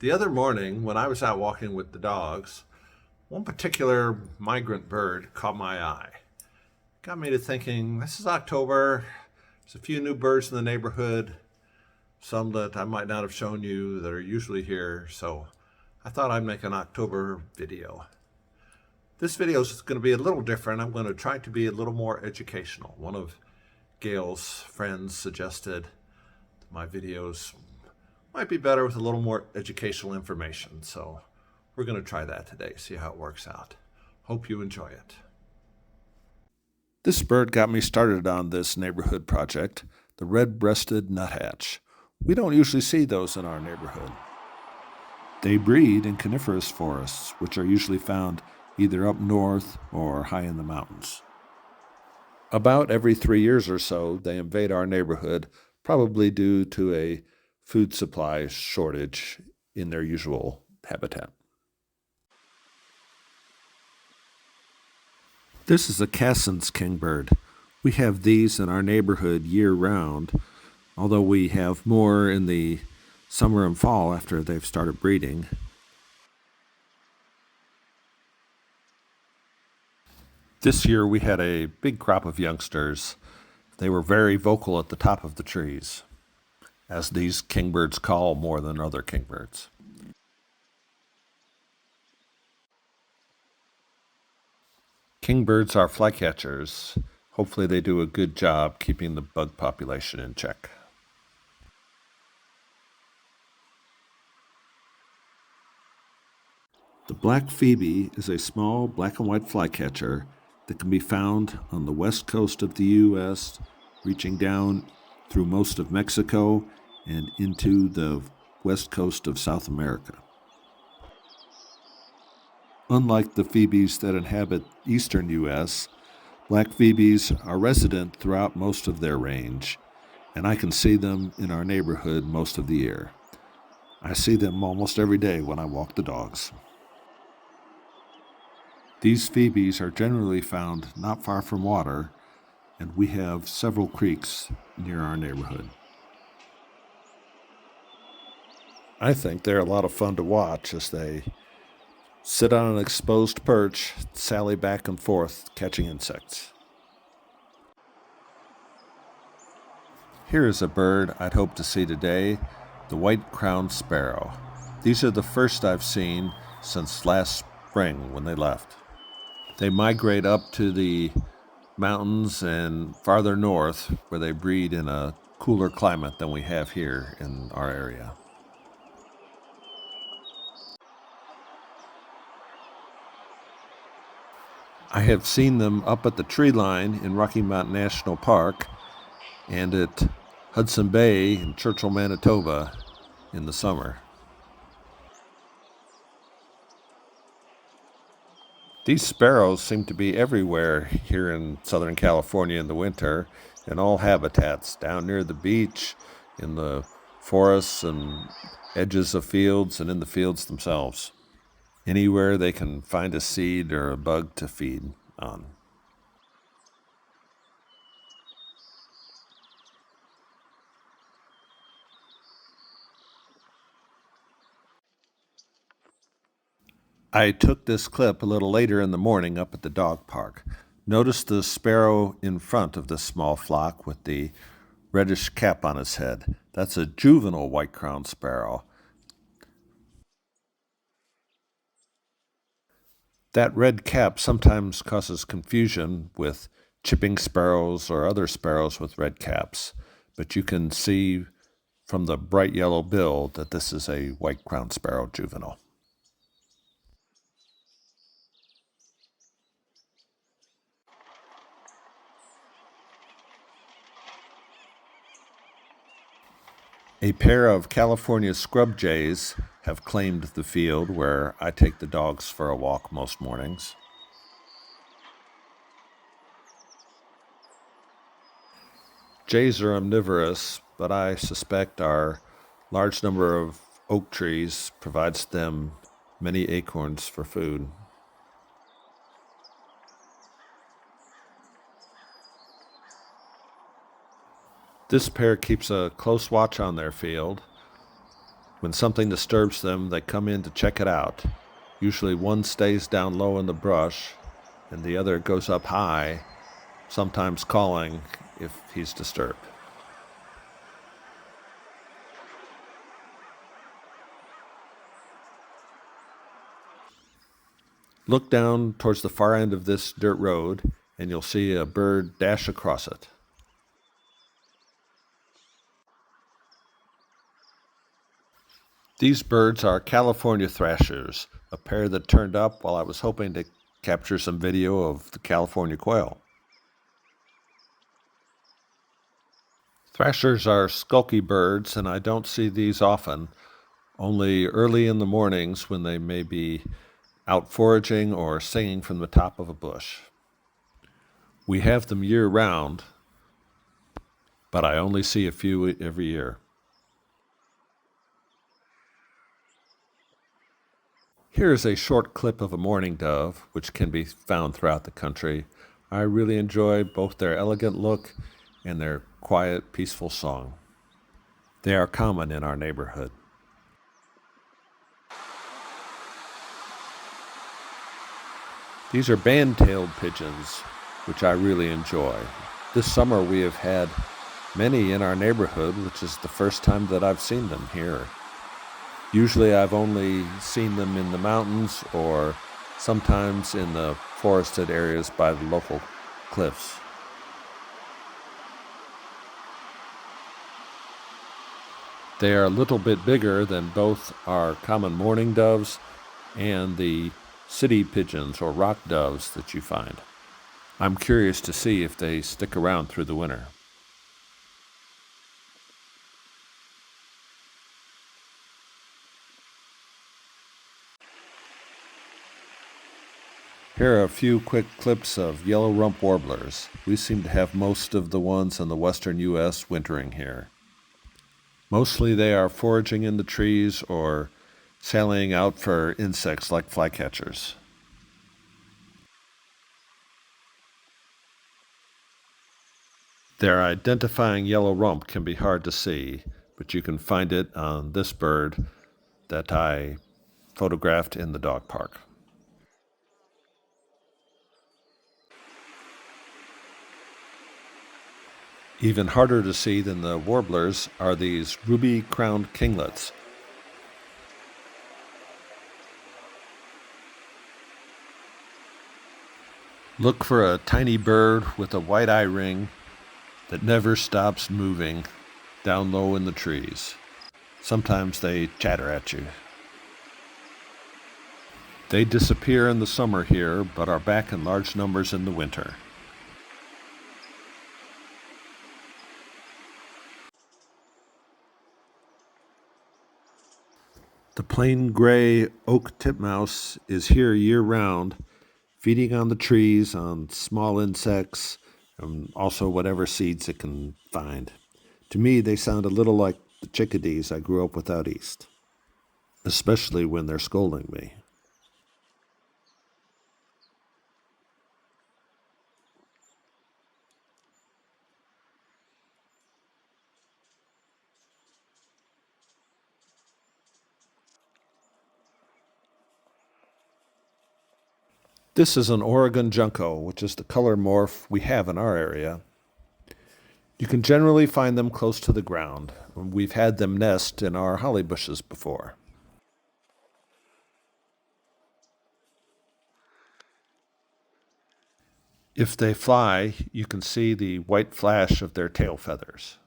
The other morning, when I was out walking with the dogs, one particular migrant bird caught my eye. Got me to thinking, this is October. There's a few new birds in the neighborhood, some that I might not have shown you that are usually here, so I thought I'd make an October video. This video is going to be a little different. I'm going to try to be a little more educational. One of Gail's friends suggested my videos might be better with a little more educational information, so we're going to try that today, see how it works out. Hope you enjoy it. This bird got me started on this neighborhood project, the red-breasted nuthatch. We don't usually see those in our neighborhood. They breed in coniferous forests, which are usually found either up north or high in the mountains. About every 3 years or so, they invade our neighborhood, probably due to a food supply shortage in their usual habitat. This is a Cassin's kingbird. We have these in our neighborhood year-round, although we have more in the summer and fall after they've started breeding. This year we had a big crop of youngsters. They were very vocal at the top of the trees, as these kingbirds call more than other kingbirds. Kingbirds are flycatchers. Hopefully they do a good job keeping the bug population in check. The black phoebe is a small black and white flycatcher that can be found on the west coast of the U.S., reaching down through most of Mexico and into the west coast of South America. Unlike the phoebes that inhabit eastern U.S., black phoebes are resident throughout most of their range, and I can see them in our neighborhood most of the year. I see them almost every day when I walk the dogs. These phoebes are generally found not far from water, and we have several creeks near our neighborhood. I think they're a lot of fun to watch as they sit on an exposed perch, sally back and forth, catching insects. Here is a bird I'd hope to see today, the white-crowned sparrow. These are the first I've seen since last spring when they left. They migrate up to the mountains and farther north where they breed in a cooler climate than we have here in our area. I have seen them up at the tree line in Rocky Mountain National Park and at Hudson Bay in Churchill, Manitoba in the summer. These sparrows seem to be everywhere here in Southern California in the winter, in all habitats, down near the beach, in the forests and edges of fields, and in the fields themselves. Anywhere they can find a seed or a bug to feed on. I took this clip a little later in the morning up at the dog park. Notice the sparrow in front of this small flock with the reddish cap on his head. That's a juvenile white-crowned sparrow. That red cap sometimes causes confusion with chipping sparrows or other sparrows with red caps, but you can see from the bright yellow bill that this is a white-crowned sparrow juvenile. A pair of California scrub jays have claimed the field where I take the dogs for a walk most mornings. Jays are omnivorous, but I suspect our large number of oak trees provides them many acorns for food. This pair keeps a close watch on their field. When something disturbs them, they come in to check it out. Usually one stays down low in the brush, and the other goes up high, sometimes calling if he's disturbed. Look down towards the far end of this dirt road, and you'll see a bird dash across it. These birds are California thrashers, a pair that turned up while I was hoping to capture some video of the California quail. Thrashers are skulky birds, and I don't see these often, only early in the mornings when they may be out foraging or singing from the top of a bush. We have them year-round, but I only see a few every year. Here is a short clip of a mourning dove, which can be found throughout the country. I really enjoy both their elegant look and their quiet, peaceful song. They are common in our neighborhood. These are band-tailed pigeons, which I really enjoy. This summer we have had many in our neighborhood, which is the first time that I've seen them here. Usually I've only seen them in the mountains or sometimes in the forested areas by the local cliffs. They are a little bit bigger than both our common mourning doves and the city pigeons or rock doves that you find. I'm curious to see if they stick around through the winter. Here are a few quick clips of yellow rump warblers. We seem to have most of the ones in the western U.S. wintering here. Mostly they are foraging in the trees or sallying out for insects like flycatchers. Their identifying yellow rump can be hard to see, but you can find it on this bird that I photographed in the dog park. Even harder to see than the warblers are these ruby-crowned kinglets. Look for a tiny bird with a white eye ring that never stops moving down low in the trees. Sometimes they chatter at you. They disappear in the summer here, but are back in large numbers in the winter. The plain gray oak titmouse is here year-round, feeding on the trees, on small insects, and also whatever seeds it can find. To me, they sound a little like the chickadees I grew up with out east, especially when they're scolding me. This is an Oregon junco, which is the color morph we have in our area. You can generally find them close to the ground. We've had them nest in our holly bushes before. If they fly, you can see the white flash of their tail feathers.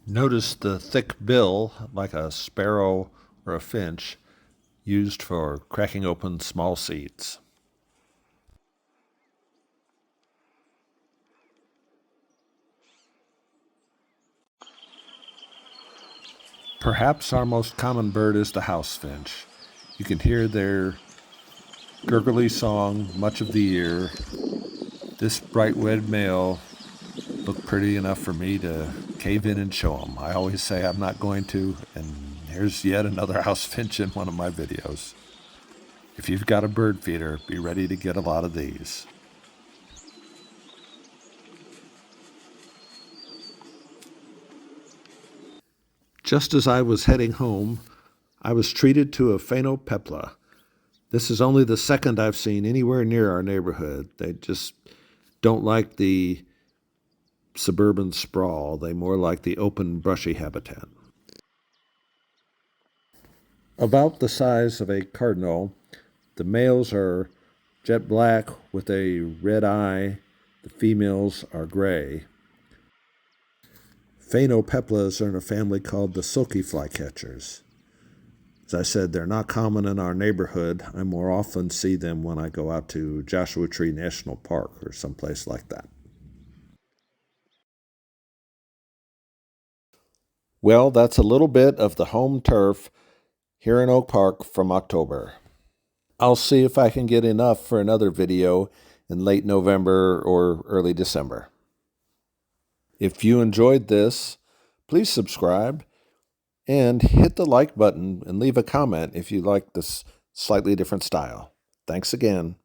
Notice the thick bill, like a sparrow or a finch, used for cracking open small seeds. Perhaps our most common bird is the house finch. You can hear their gurgly song much of the year. This bright red male looked pretty enough for me to cave in and show him. I always say I'm not going to, and here's yet another house finch in one of my videos. If you've got a bird feeder, be ready to get a lot of these. Just as I was heading home, I was treated to a phainopepla. This is only the second I've seen anywhere near our neighborhood. They just don't like the suburban sprawl. They more like the open, brushy habitat. About the size of a cardinal, the males are jet black with a red eye. The females are gray. Phainopeplas are in a family called the silky flycatchers. As I said, they're not common in our neighborhood. I more often see them when I go out to Joshua Tree National Park or someplace like that. Well, that's a little bit of the home turf here in Oak Park from October. I'll see if I can get enough for another video in late November or early December. If you enjoyed this, please subscribe and hit the like button and leave a comment if you like this slightly different style. Thanks again.